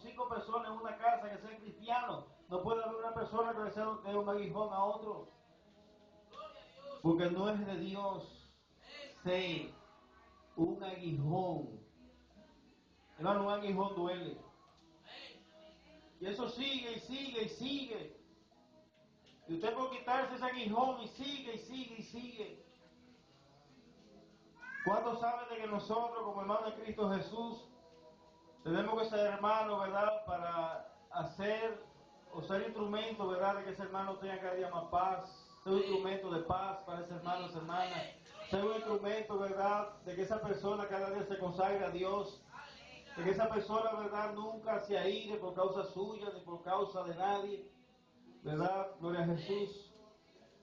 5 personas en una casa que sean cristianos. No puede haber una persona que le sea un aguijón a otro. Porque no es de Dios ser un aguijón. Hermano, un aguijón duele. Y eso sigue y sigue y sigue. Y usted puede quitarse ese aguijón y sigue y sigue y sigue. ¿Cuántos saben de que nosotros, como hermanos de Cristo Jesús, tenemos que ser hermanos, ¿verdad? Para hacer o ser instrumento, ¿verdad? De que ese hermano tenga cada día más paz. Ser un instrumento de paz para ese hermano, esa hermana. Ser un instrumento, ¿verdad? De que esa persona cada día se consagre a Dios. De que esa persona, ¿verdad? Nunca se aire por causa suya ni por causa de nadie. ¿Verdad? Gloria a Jesús.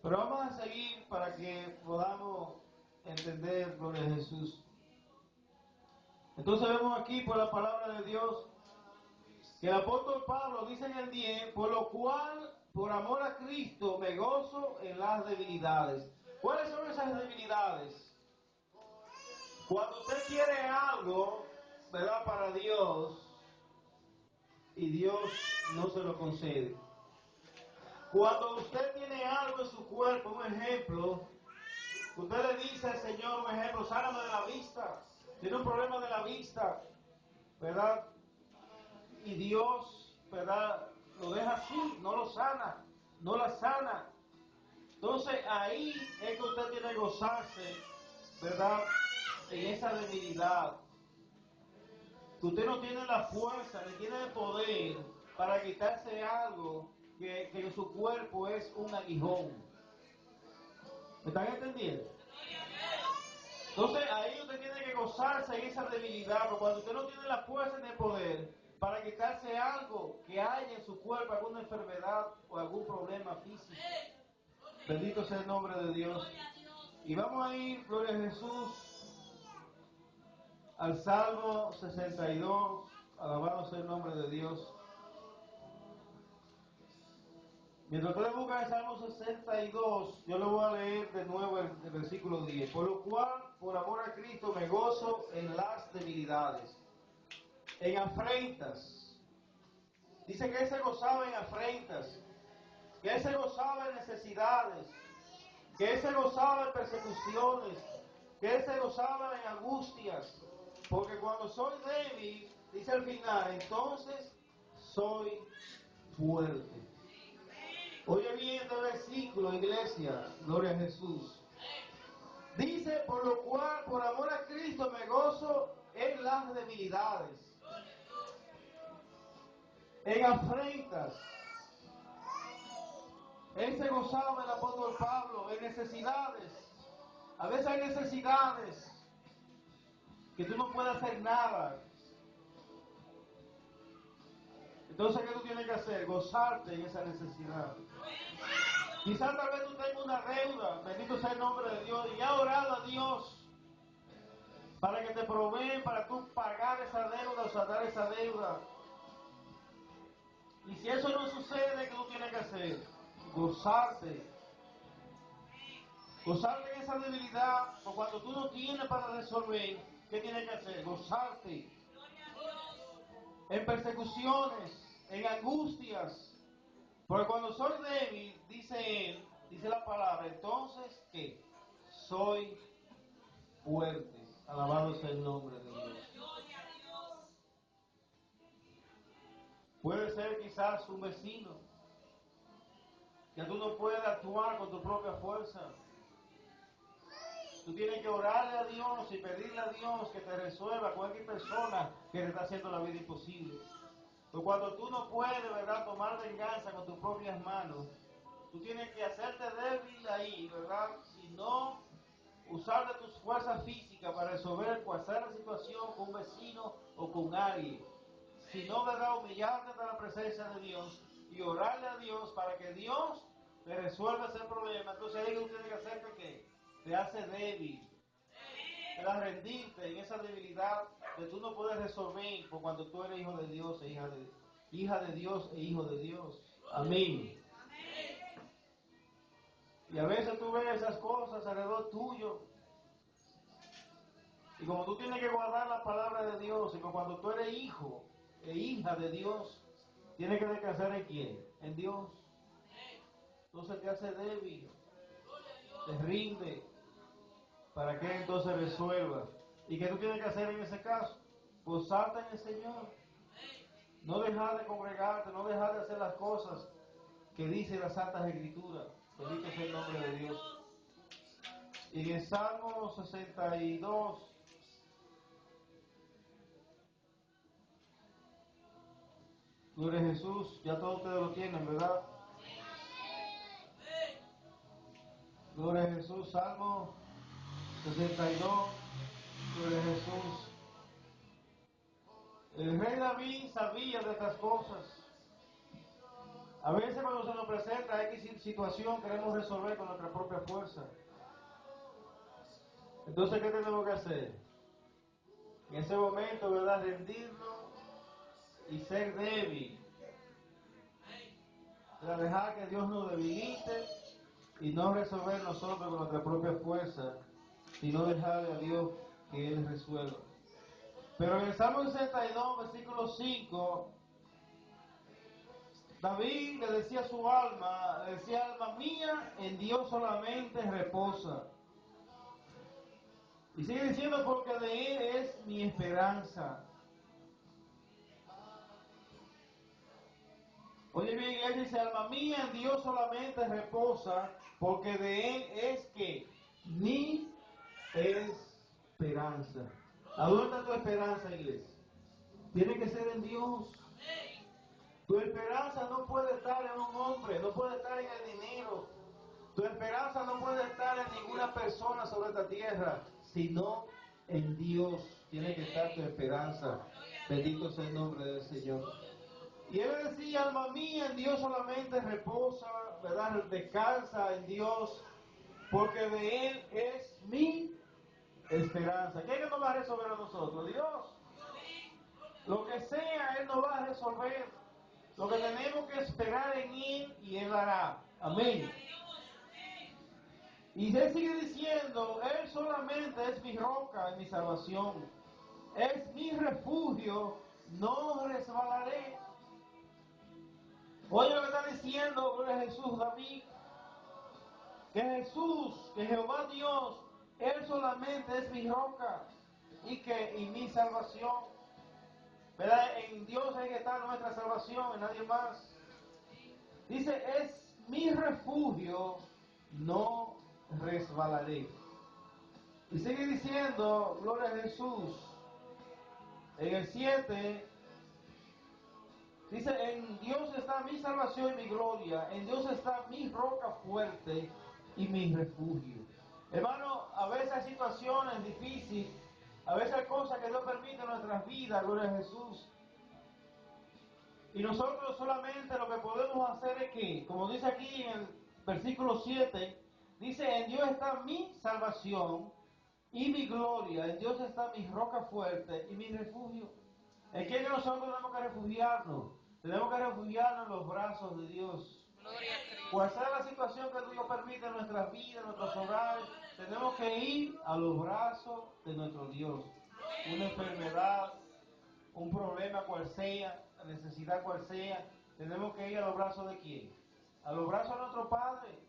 Pero vamos a seguir para que podamos entender, gloria a Jesús. Entonces vemos aquí por la palabra de Dios que el apóstol Pablo dice en el 10, por lo cual, por amor a Cristo, me gozo en las debilidades. ¿Cuáles son esas debilidades? Cuando usted quiere algo, ¿verdad? Para Dios, y Dios no se lo concede. Cuando usted tiene algo en su cuerpo, un ejemplo, usted le dice al Señor, un ejemplo, sáname de la vista. Tiene un problema de la vista, ¿verdad? Y Dios, ¿verdad? Lo deja así, no lo sana, no la sana. Entonces ahí es que usted tiene que gozarse, ¿verdad? En esa debilidad. Que usted no tiene la fuerza, ni tiene el poder para quitarse algo que en su cuerpo es un aguijón. ¿Me están entendiendo? Entonces ahí usted tiene que gozarse en esa debilidad, porque cuando usted no tiene la fuerza ni el poder para quitarse algo que haya en su cuerpo, alguna enfermedad o algún problema físico. Bendito sea el nombre de Dios. Y vamos a ir, gloria a Jesús, al Salmo 62, alabado sea el nombre de Dios. Mientras ustedes buscan el Salmo 62, yo le voy a leer de nuevo el versículo 10. Por lo cual, por amor a Cristo, me gozo en las debilidades, en afrentas. Dice que Él se gozaba en afrentas, que Él se gozaba en necesidades, que Él se gozaba en persecuciones, que Él se gozaba en angustias. Porque cuando soy débil, dice al final, entonces soy fuerte. Oye bien este versículo, iglesia, gloria a Jesús. Dice, por lo cual, por amor a Cristo, me gozo en las debilidades, en afrentas. Él se gozaba, el apóstol Pablo, en necesidades. A veces hay necesidades que tú no puedes hacer nada. Entonces, ¿qué tú tienes que hacer? Gozarte en esa necesidad. Quizás tal vez tú tengas una deuda, bendito sea el nombre de Dios, y has orado a Dios para que te proveen, para tú pagar esa deuda o saldar esa deuda. Y si eso no sucede, ¿qué tú tienes que hacer? Gozarte. Gozarte en esa debilidad, o cuando tú no tienes para resolver, ¿qué tienes que hacer? Gozarte. En persecuciones, en angustias. Porque cuando soy débil, dice él, dice la palabra, entonces, ¿qué? Soy fuerte. Alabado sea el nombre de Dios. Puede ser quizás un vecino, que tú no puedes actuar con tu propia fuerza. Tú tienes que orarle a Dios y pedirle a Dios que te resuelva cualquier persona que te está haciendo la vida imposible. Pero cuando tú no puedes, ¿verdad?, tomar venganza con tus propias manos, tú tienes que hacerte débil ahí, ¿verdad? Y no usar de tus fuerzas físicas para resolver cualquier situación con un vecino o con alguien. Sino, ¿verdad?, humillarte ante la presencia de Dios y orarle a Dios para que Dios te resuelva ese problema. Entonces ahí tú tienes que hacerte que te hace débil. Te da rendirte en esa debilidad que tú no puedes resolver por cuando tú eres hijo de Dios e hija de Dios e hijo de Dios. Amén. Y a veces tú ves esas cosas alrededor tuyo. Y como tú tienes que guardar la palabra de Dios, y como cuando tú eres hijo, e hija de Dios, tiene que descansar en quién? En Dios. Entonces te hace débil, te rinde, para que entonces resuelva. ¿Y qué tú tienes que hacer en ese caso? Gozarte en el Señor. No dejar de congregarte, no dejar de hacer las cosas que dice las Santas Escrituras. Bendito sea el nombre de Dios. Y en el Salmo 62, gloria a Jesús, ya todos ustedes lo tienen, ¿verdad? Gloria a Jesús, Salmo 62, gloria a Jesús. El rey David sabía de estas cosas. A veces cuando se nos presenta X situación queremos resolver con nuestra propia fuerza. Entonces, ¿qué tenemos que hacer? En ese momento, ¿verdad? Rendirnos y ser débil. Dejar que Dios nos debilite y no resolver nosotros con nuestra propia fuerza, sino dejarle a Dios que Él resuelva. Pero en el Salmo 62, versículo 5, David le decía a su alma, le decía: alma mía, en Dios solamente reposa. Y sigue diciendo: porque de Él es mi esperanza. Oye bien, él dice: alma mía, en Dios solamente reposa, porque de Él es que mi esperanza. ¿A dónde está tu esperanza, iglesia? Tiene que ser en Dios. Tu esperanza no puede estar en un hombre, no puede estar en el dinero. Tu esperanza no puede estar en ninguna persona sobre esta tierra, sino en Dios. Tiene que estar tu esperanza. Bendito sea el nombre del Señor. Y él decía: alma mía, en Dios solamente reposa, ¿verdad? Descansa en Dios, porque de Él es mi esperanza. ¿Quién nos va a resolver a nosotros? Dios. Lo que sea, Él nos va a resolver. Lo que tenemos que esperar en Él, y Él hará. Amén. Y Él sigue diciendo: Él solamente es mi roca en mi salvación. Es mi refugio, no resbalaré. Oye lo que está diciendo, gloria a Jesús, David. Que Jesús, que Jehová Dios, Él solamente es mi roca y mi salvación. ¿Verdad? En Dios es que está nuestra salvación, en nadie más. Dice: es mi refugio, no resbalaré. Y sigue diciendo, gloria a Jesús, en el 7, dice: en Dios está mi salvación y mi gloria, en Dios está mi roca fuerte y mi refugio. Hermano, a veces hay situaciones difíciles, a veces hay cosas que Dios permite en nuestras vidas, gloria a Jesús. Y nosotros solamente lo que podemos hacer es que, como dice aquí en el versículo 7, dice: en Dios está mi salvación y mi gloria, en Dios está mi roca fuerte y mi refugio. ¿En qué nosotros tenemos que refugiarnos? Tenemos que refugiarnos en los brazos de Dios. Cual sea la situación que Dios permite en nuestras vidas, en nuestros hogares, tenemos que ir a los brazos de nuestro Dios. Una enfermedad, un problema cual sea, la necesidad cual sea, tenemos que ir a los brazos de quién? A los brazos de nuestro Padre,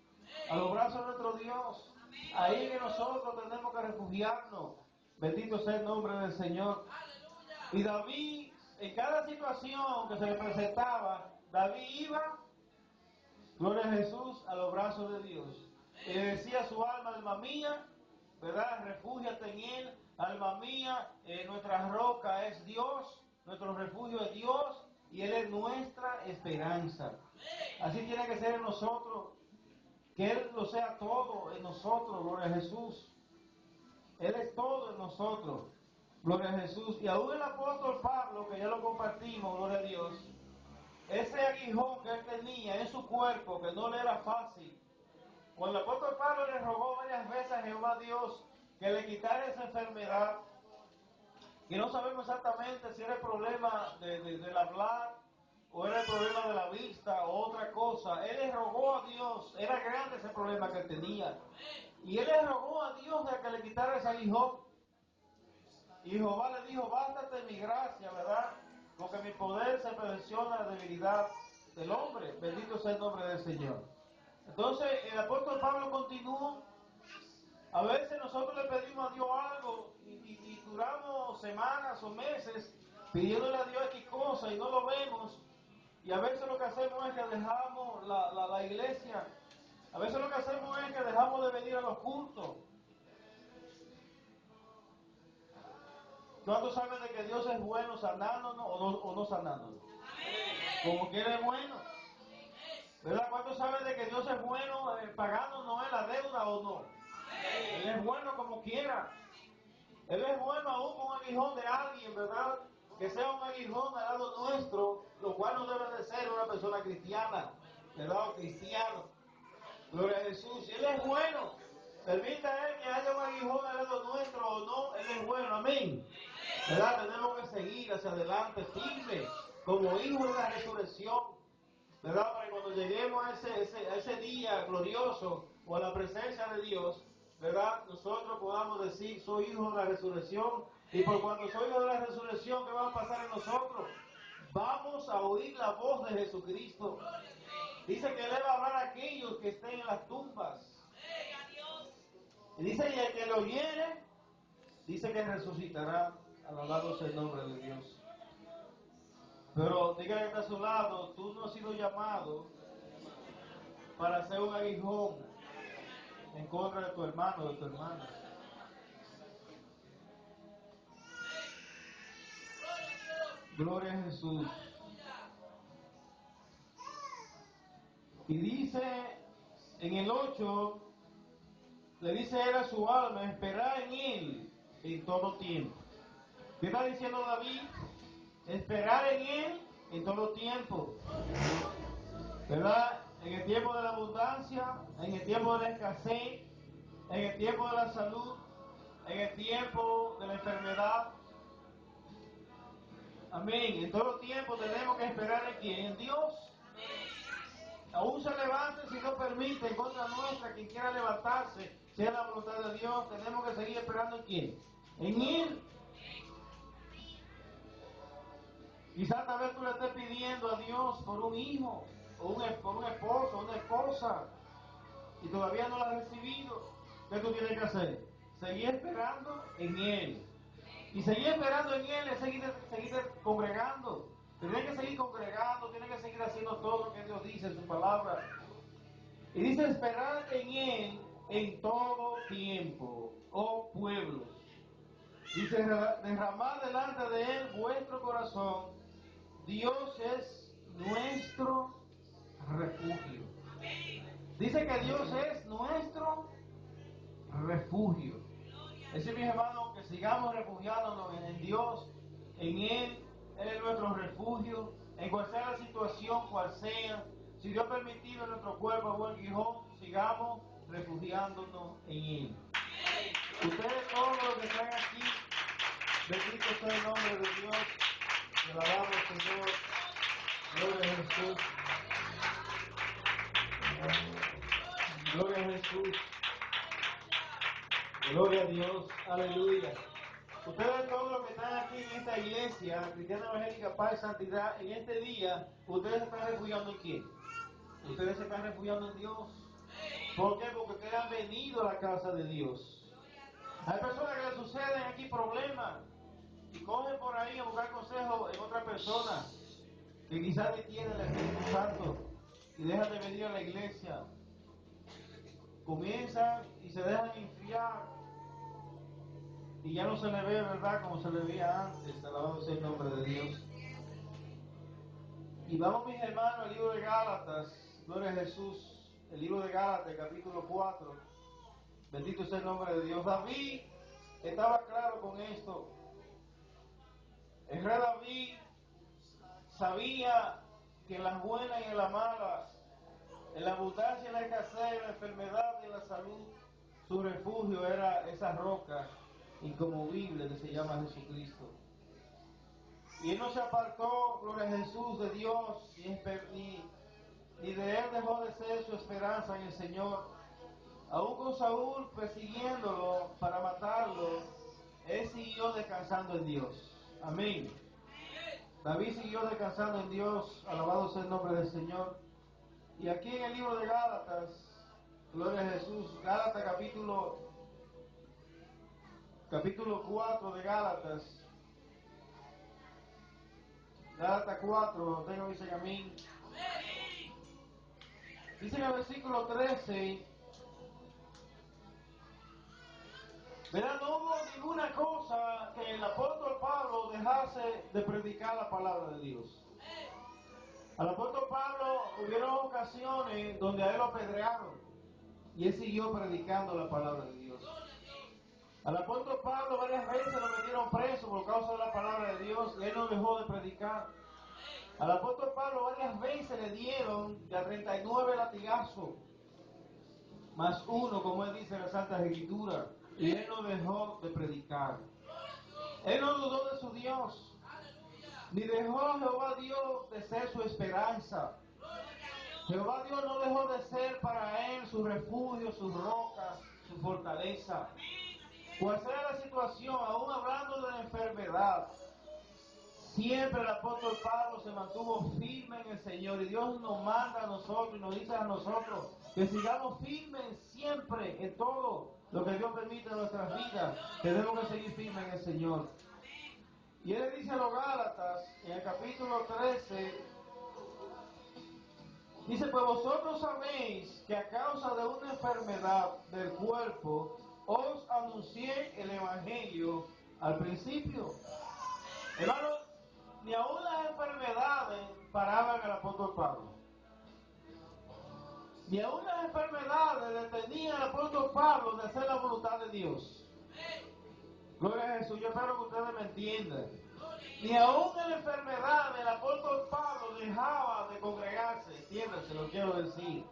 a los brazos de nuestro Dios. Ahí que nosotros tenemos que refugiarnos. Bendito sea el nombre del Señor. Y David, en cada situación que se le presentaba, David iba, gloria a Jesús, a los brazos de Dios. Y le decía a su alma: alma mía, ¿verdad? Refúgiate en Él. Alma mía, nuestra roca es Dios, nuestro refugio es Dios, y Él es nuestra esperanza. Así tiene que ser en nosotros, que Él lo sea todo en nosotros, gloria a Jesús. Él es todo en nosotros, gloria a Jesús. Y aún el apóstol Pablo, que ya lo compartimos, gloria a Dios, ese aguijón que él tenía en su cuerpo, que no le era fácil, cuando el apóstol Pablo le rogó varias veces a Jehová Dios que le quitara esa enfermedad, que no sabemos exactamente si era el problema del hablar, o era el problema de la vista, o otra cosa. Él le rogó a Dios, era grande ese problema que tenía, y él le rogó a Dios de que le quitara ese aguijón. Y Jehová le dijo: bástate mi gracia, ¿verdad? porque mi poder se perfecciona en la debilidad del hombre. Bendito sea el nombre del Señor. Entonces el apóstol Pablo continúa. A veces nosotros le pedimos a Dios algo y duramos semanas o meses pidiéndole a Dios X cosa y no lo vemos. Y a veces lo que hacemos es que dejamos la iglesia. A veces lo que hacemos es que dejamos de venir a los cultos. ¿Cuántos saben de que Dios es bueno sanándonos o no sanándonos? Como que Él es bueno. ¿Verdad? ¿Cuántos saben de que Dios es bueno pagándonos la deuda o no? Él es bueno como quiera. Él es bueno aún con un aguijón de alguien, ¿verdad? Que sea un aguijón al lado nuestro, lo cual no debe de ser una persona cristiana, ¿verdad? O cristiano. Gloria a Jesús. Y Él es bueno. Permita Él que haya un aguijón al lado nuestro o no, Él es bueno. Amén. ¿Verdad? Tenemos que seguir hacia adelante, firme, como hijos de la resurrección. ¿Verdad? Para que cuando lleguemos a ese día glorioso o a la presencia de Dios, ¿verdad? Nosotros podamos decir, soy hijo de la resurrección. Y por cuando soy hijo de la resurrección, ¿qué va a pasar en nosotros? Vamos a oír la voz de Jesucristo. Dice que Él va a hablar a aquellos que estén en las tumbas. Y dice, y el que lo oyere, dice que resucitará. Alabado sea el nombre de Dios. Pero dígale que está a su lado, tú no has sido llamado para ser un aguijón en contra de tu hermano o de tu hermana. Gloria a Jesús. Y dice en el 8, le dice él a su alma, esperar en Él en todo tiempo. ¿Qué está diciendo David? Esperar en Él en todo tiempo. ¿Verdad? En el tiempo de la abundancia, en el tiempo de la escasez, en el tiempo de la salud, en el tiempo de la enfermedad. Amén. En todo tiempo tenemos que esperar en quién, en Dios. Aún se levante si no permite en contra nuestra quien quiera levantarse, sea la voluntad de Dios, tenemos que seguir esperando en quién, en Él. Quizás tal vez tú le estés pidiendo a Dios por un hijo, o por un esposo, una esposa, y todavía no la has recibido. ¿Qué tú tienes que hacer? Seguir esperando en Él. Y seguir esperando en Él es seguir congregando. Tienes que seguir congregando, tienes que seguir haciendo todo lo que Dios dice en su palabra. Y dice esperar en Él en todo tiempo, oh pueblos. Dice derramar delante de Él vuestro corazón. Dios es nuestro refugio. Dice que Dios es nuestro refugio. Es decir, mis hermanos, que sigamos refugiándonos en Dios, en Él es nuestro refugio, en cual sea la situación, cual sea. Si Dios ha permitido en nuestro cuerpo buen guijón, sigamos refugiándonos en Él. Ustedes todos los que están aquí, bendito sea el nombre de Dios, que alabamos al Señor, gloria a Jesús. Gloria a Jesús. Gloria a Dios. Aleluya. Ustedes todos los que están aquí en esta iglesia, Cristiana Evangélica Paz y Santidad, en este día, ustedes se están refugiando en quién? Ustedes se están refugiando en Dios. ¿Por qué? Porque ustedes han venido a la casa de Dios. Hay personas que les suceden aquí problemas y cogen por ahí a buscar consejo en otra persona que quizás detiene el Espíritu Santo y dejan de venir a la iglesia. Comienzan y se dejan enfriar y ya no se le ve, ¿verdad?, como se le veía antes. Alabado sea el nombre de Dios. Y vamos, mis hermanos, al libro de Gálatas. Gloria a Jesús. El libro de Gálatas, capítulo 4. Bendito sea el nombre de Dios. David estaba claro con esto. El rey David sabía que en las buenas y en las malas, en la abundancia y en la escasez, en la enfermedad y en la salud, su refugio era esa roca inconmovible que se llama Jesucristo. Y él no se apartó, gloria a Jesús, de Dios, ni de él dejó de ser su esperanza en el Señor. Aún con Saúl persiguiéndolo para matarlo, él siguió descansando en Dios. Amén. David siguió descansando en Dios, alabado sea el nombre del Señor. Y aquí en el libro de Gálatas, gloria a Jesús, Gálatas capítulo 4 de Gálatas. Gálatas 4, tengo dicen amén. Dice en el versículo 13, verá, no hubo ninguna cosa que el apóstol Pablo dejase de predicar la palabra de Dios. Al apóstol Pablo hubieron ocasiones donde a él lo apedrearon y él siguió predicando la palabra de Dios. Al apóstol Pablo varias veces lo metieron preso por causa de la palabra de Dios y él no dejó de predicar. Al apóstol Pablo varias veces le dieron de a 39 latigazos, más uno, como él dice en la Santa Escritura, y él no dejó de predicar. Él no dudó de su Dios, ni dejó a Jehová Dios de ser su esperanza. Jehová Dios no dejó de ser para él su refugio, sus rocas, su fortaleza. Cual sea la situación, aún hablando de la enfermedad, siempre el apóstol Pablo se mantuvo firme en el Señor, y Dios nos manda a nosotros y nos dice a nosotros que sigamos firmes siempre en todo lo que Dios permite en nuestras vidas. Tenemos que seguir firmes en el Señor. Y él dice a los Gálatas en el capítulo 13, dice: pues vosotros sabéis que a causa de una enfermedad del cuerpo os anuncié el Evangelio al principio. Hermanos, ni aún las enfermedades paraban al apóstol Pablo. Ni aún las enfermedades detenían al apóstol Pablo de hacer la voluntad de Dios. Gloria a Jesús, yo espero que ustedes me entiendan. Ni aún en la enfermedad el apóstol Pablo dejaba de congregarse, entiéndanse lo que quiero decir.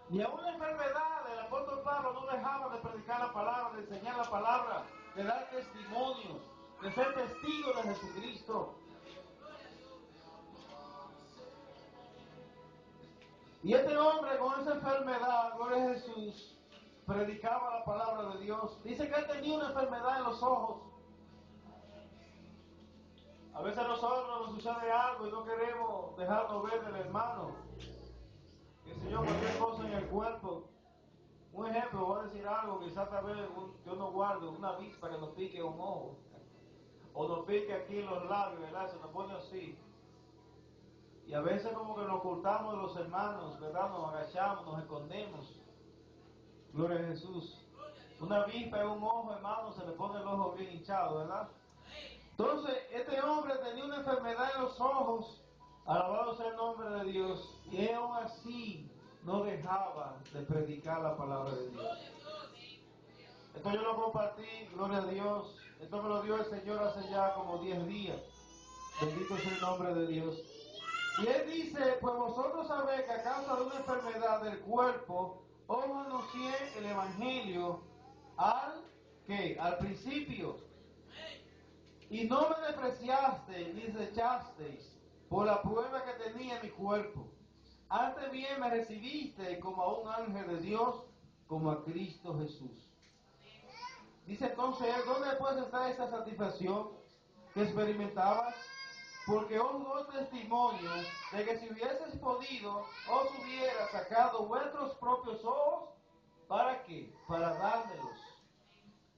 Ni aún en la enfermedad el apóstol Pablo no dejaba de predicar la palabra, de enseñar la palabra, de dar testimonio, de ser testigo de Jesucristo. Y este hombre con esa enfermedad, gloria a Jesús, predicaba la palabra de Dios. Dice que él tenía una enfermedad en los ojos. A veces a nosotros nos sucede algo y no queremos dejarnos ver del hermano. Que si yo cualquier cosa en el cuerpo. Un ejemplo, voy a decir algo, quizás tal vez yo no guardo una avispa que nos pique un ojo. O nos pique aquí en los labios, ¿verdad? Se nos pone así. Y a veces como que nos ocultamos de los hermanos, ¿verdad? Nos agachamos, nos escondemos. Gloria a Jesús. Una avispa en un ojo, hermano, se le pone el ojo bien hinchado, ¿verdad? Entonces, este hombre tenía una enfermedad en los ojos, alabado sea el nombre de Dios, y aún así no dejaba de predicar la palabra de Dios. Esto yo lo compartí, gloria a Dios. Esto me lo dio el Señor hace ya como 10 días. Bendito sea el nombre de Dios. Y él dice: pues vosotros sabéis que a causa de una enfermedad del cuerpo os anuncié el Evangelio al principio. Y no me despreciasteis ni desechasteis por la prueba que tenía en mi cuerpo. Antes bien me recibisteis como a un ángel de Dios, como a Cristo Jesús. Dice entonces él: ¿dónde pues está esa satisfacción que experimentabas? Porque os doy testimonio de que si hubieses podido, os hubiera sacado vuestros propios ojos. ¿Para qué? Para dármelos.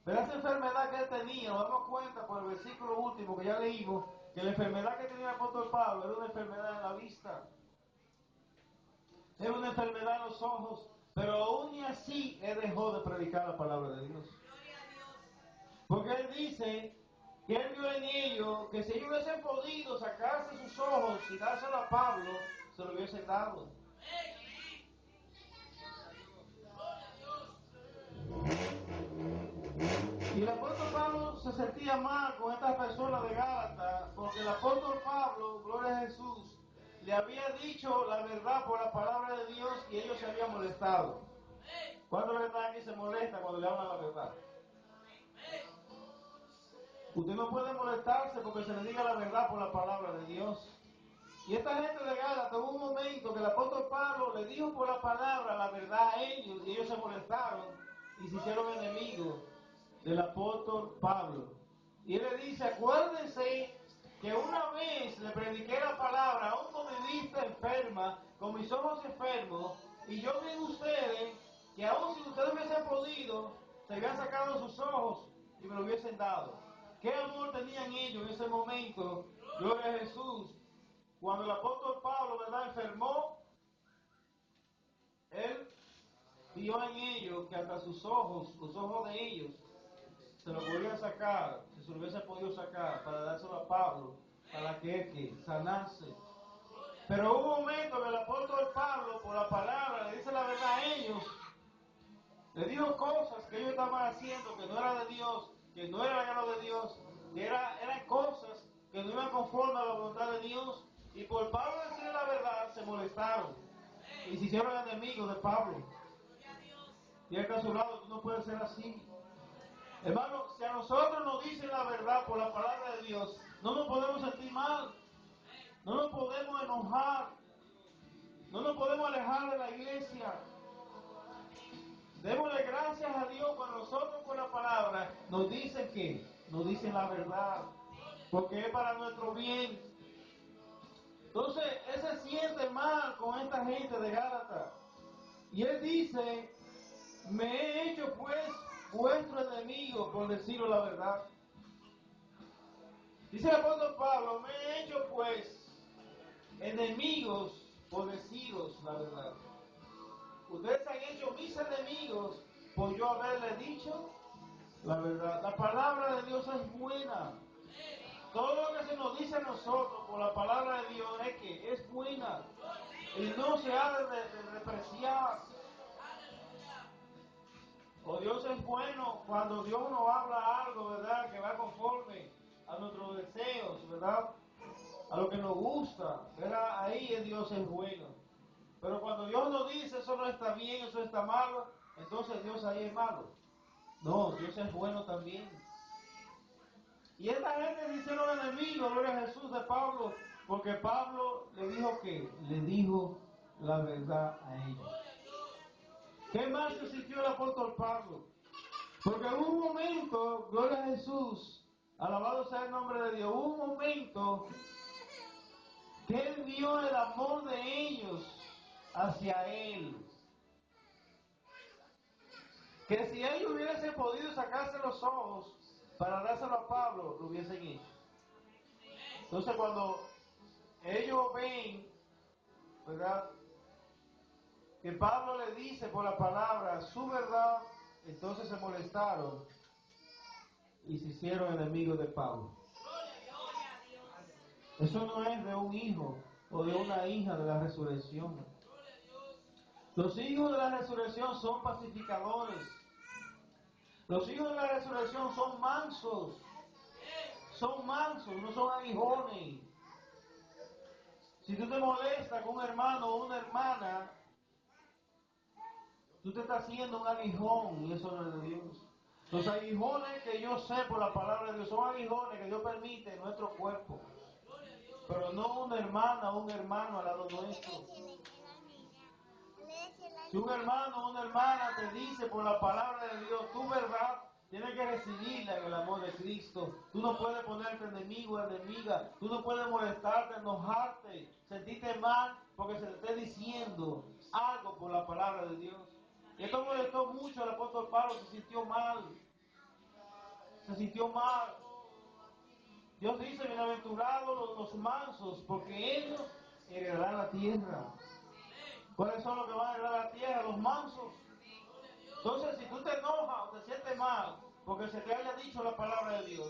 Pero esa enfermedad que él tenía, nos damos cuenta por el versículo último que ya leímos, que la enfermedad que tenía el apóstol Pablo era una enfermedad en la vista. Era una enfermedad en los ojos, pero aún y así él dejó de predicar la palabra de Dios. Porque él dice que él vio en ellos que si ellos hubiesen podido sacarse sus ojos y dárselo a Pablo, se lo hubiesen dado. Y el apóstol Pablo se sentía mal con estas personas de Gálatas, porque el apóstol Pablo, gloria a Jesús, le había dicho la verdad por la palabra de Dios y ellos se habían molestado. ¿Cuántos verdad aquí se molesta cuando le hablan la verdad? Usted no puede molestarse porque se le diga la verdad por la palabra de Dios. Y esta gente de Gálatas, hubo un momento que el apóstol Pablo le dijo por la palabra la verdad a ellos, y ellos se molestaron y se hicieron enemigos del apóstol Pablo. Y él le dice: acuérdense que una vez le prediqué la palabra, aún con mi vista enferma, con mis ojos enfermos, y yo vi en ustedes que aún si ustedes hubiesen podido, se habían sacado sus ojos y me lo hubiesen dado. ¿Qué amor tenían ellos en ese momento? Gloria a Jesús. Cuando el apóstol Pablo, ¿verdad?, enfermó, él vio en ellos que hasta sus ojos, los ojos de ellos, se lo podían sacar, si se lo hubiese podido sacar, para dárselo a Pablo, para que sanase. Pero hubo un momento que el apóstol Pablo, por la palabra, le dice la verdad a ellos, le dijo cosas que ellos estaban haciendo que no era de Dios, que no era regalo de Dios, que eran cosas que no iban conforme a la voluntad de Dios. Y por Pablo decirle la verdad, se molestaron y se hicieron enemigos de Pablo. Y él está a su lado, tú no puedes ser así. Hermano, si a nosotros nos dicen la verdad por la palabra de Dios, no nos podemos sentir mal, no nos podemos enojar, no nos podemos alejar de la iglesia. Démosle gracias a Dios cuando nosotros por la palabra nos dicen que, nos dicen la verdad, porque es para nuestro bien. Entonces, él se siente mal con esta gente de Gálatas. Y él dice, me he hecho pues vuestro enemigo por deciros la verdad. Dice el apóstol Pablo, me he hecho pues enemigos por deciros la verdad. Ustedes han hecho mis enemigos por yo haberle dicho la verdad. La palabra de Dios es buena. Todo lo que se nos dice a nosotros por la palabra de Dios es que es buena y no se ha de despreciar. O Dios es bueno cuando Dios nos habla algo, ¿verdad?, que va conforme a nuestros deseos, ¿verdad?, a lo que nos gusta, ¿verdad? Ahí Dios es bueno. Pero cuando Dios nos dice eso no está bien, eso está malo, entonces Dios ahí es malo. No, Dios es bueno también. Y esta gente se hicieron enemigos, gloria a Jesús, de Pablo, porque Pablo le dijo que le dijo la verdad a ellos. ¿Qué más se sintió el apóstol Pablo? Porque hubo un momento, gloria a Jesús, alabado sea el nombre de Dios, hubo un momento que él vio el amor de ellos hacia él. Que si ellos hubiesen podido sacarse los ojos para dárselo a Pablo, lo hubiesen hecho. Entonces cuando ellos ven, ¿verdad?, que Pablo le dice por la palabra su verdad, entonces se molestaron y se hicieron enemigos de Pablo. Eso no es de un hijo o de una hija de la resurrección. Los hijos de la resurrección son pacificadores. Los hijos de la resurrección son mansos, no son aguijones. Si tú te molestas con un hermano o una hermana, tú te estás haciendo un aguijón y eso no es de Dios. Los aguijones que yo sé por la palabra de Dios son aguijones que Dios permite en nuestro cuerpo, pero no una hermana o un hermano al lado nuestro. Si un hermano o una hermana te dice por la palabra de Dios tu verdad, tienes que recibirla en el amor de Cristo. Tú no puedes ponerte enemigo o enemiga. Tú no puedes molestarte, enojarte, sentirte mal porque se te esté diciendo algo por la palabra de Dios. Y esto molestó mucho al apóstol Pablo, se sintió mal. Se sintió mal. Dios dice, bienaventurados los mansos, porque ellos heredarán la tierra. ¿Cuáles son los que van a heredar la tierra? Los mansos. Entonces, si tú te enojas o te sientes mal porque se te haya dicho la palabra de Dios,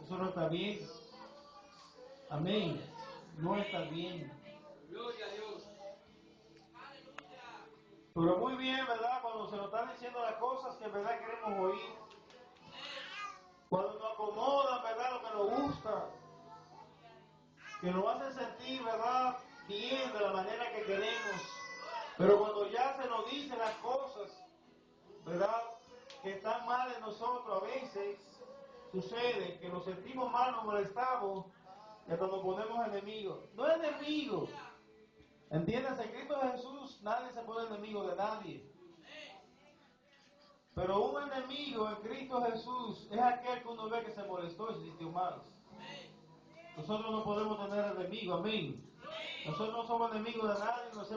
eso no está bien. Amén. No está bien. Gloria a Dios. Pero muy bien, ¿verdad? Cuando se nos están diciendo las cosas que en verdad queremos oír. Cuando nos acomodan, ¿verdad? Lo que nos gusta. Que nos hacen sentir, ¿verdad?, bien de la manera que queremos. Pero cuando ya se nos dicen las cosas, ¿verdad?, que están mal en nosotros, a veces sucede que nos sentimos mal, nos molestamos y hasta nos ponemos enemigos. No enemigos. Entiéndase, en Cristo Jesús nadie se pone enemigo de nadie. Pero un enemigo en Cristo Jesús es aquel que uno ve que se molestó y se sintió mal. Nosotros no podemos tener enemigos, amén. Nosotros no somos enemigos de nadie, no